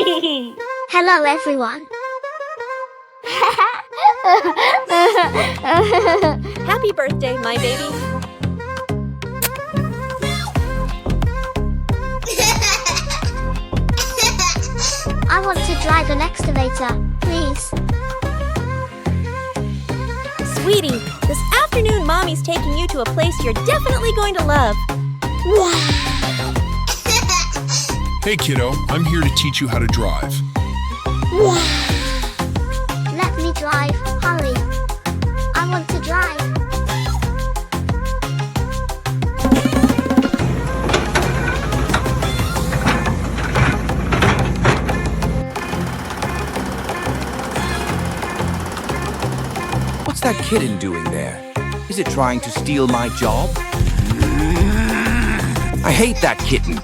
Hello everyone. Happy birthday, my baby. I want to drive an excavator, please. Sweetie, this afternoon Mommy's taking you to a place you're definitely going to love. Hey kiddo, I'm here to teach you how to drive. Let me drive, hurry. I want to drive. What's that kitten doing there? Is it trying to steal my job? I hate that kitten.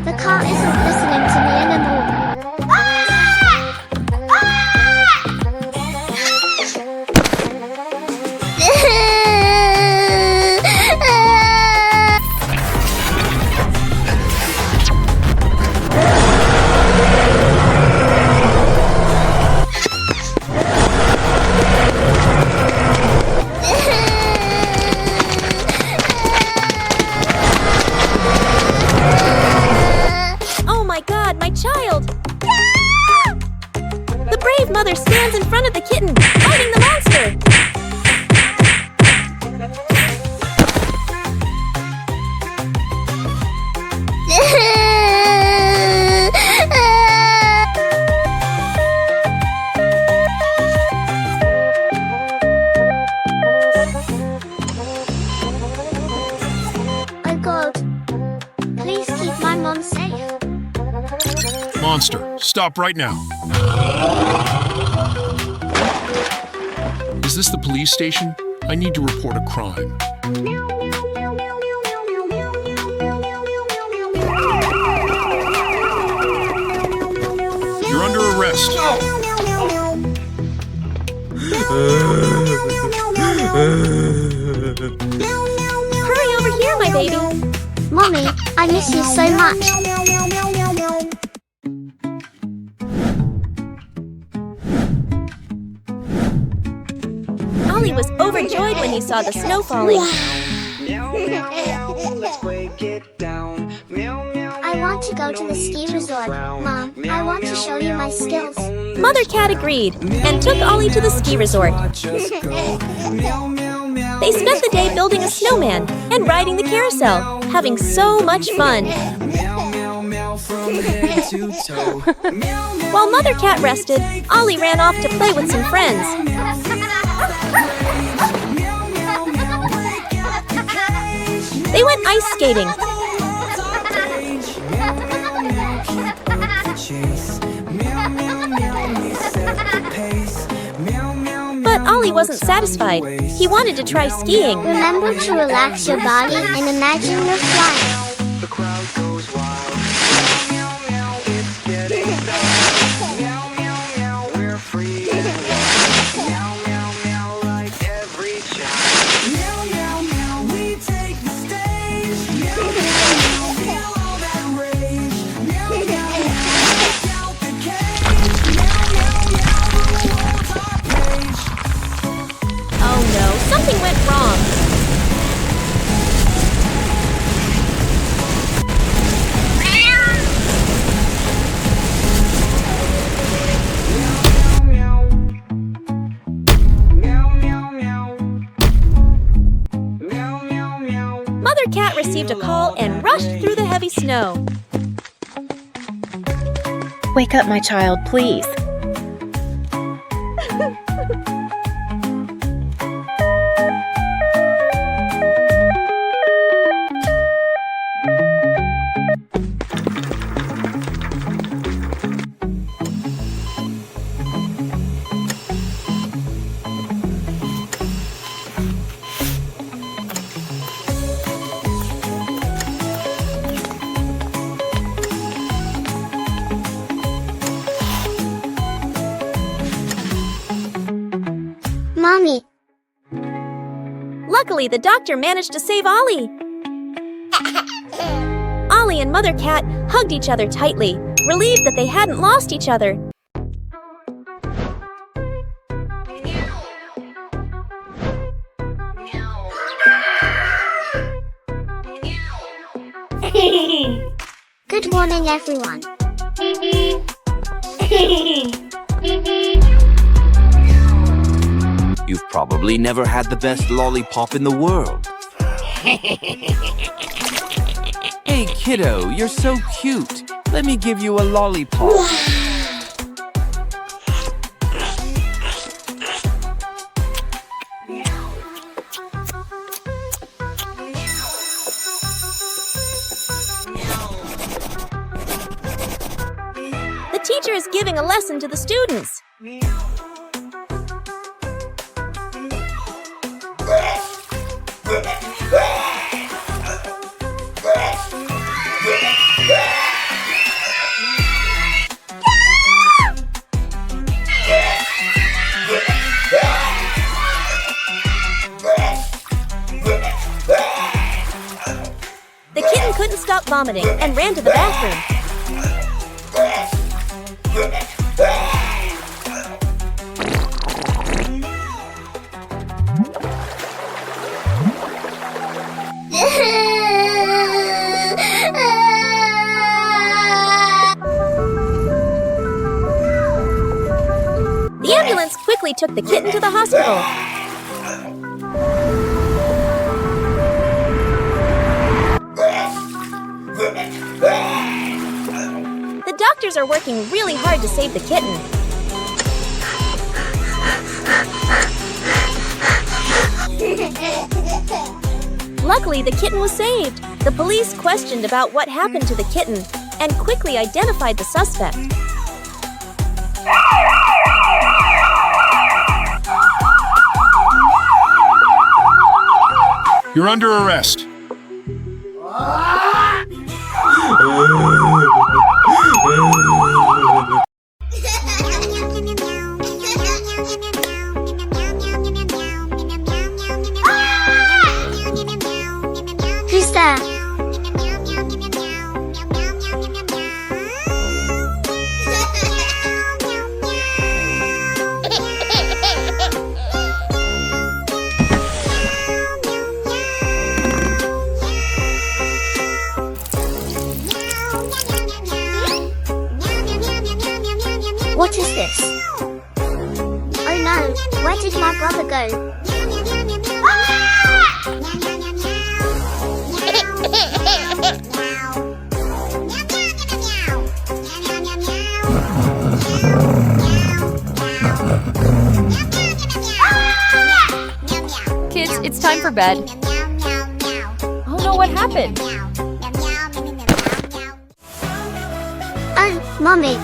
The car isn't listening to me anymore. Mother stands in front of the kitten, fighting the monster! Oh God, please keep my mom safe. Monster, stop right now. Is this the police station? I need to report a crime. You're under arrest. Hurry over here, my baby. Mommy, I miss you so much. Ollie was overjoyed when he saw the snow falling. I want to go to the ski resort. Mom, I want to show you my skills. Mother Cat agreed and took Ollie to the ski resort. They spent the day building a snowman and riding the carousel, having so much fun. While Mother Cat rested, Ollie ran off to play with some friends. They went ice skating. But Ollie wasn't satisfied. He wanted to try skiing. Remember to relax your body and imagine you're flying. The crowd goes wild. It's getting dark. We're free. Like every child. We take the stage. Feel all that rage. Break out the cage. The world's our page. Oh no, something went wrong. Mother Cat received a call and rushed through the heavy snow. Wake up, my child, please. Mommy. 「Luckily, the doctor managed to save Ollie. Ollie and Mother Cat hugged each other tightly, relieved that they hadn't lost each other. Good morning, everyone. You've probably never had the best lollipop in the world. Hey, kiddo, you're so cute. Let me give you a lollipop. The teacher is giving a lesson to the students. The kitten couldn't stop vomiting and ran to the bathroom. The ambulance quickly took the kitten to the hospital. The doctors are working really hard to save the kitten. Luckily, the kitten was saved. The police questioned about what happened to the kitten and quickly identified the suspect. You're under arrest. Who's there? What is this? Oh no, where did my brother go? Kids, it's time for bed. Oh no, what happened? Oh, Mommy,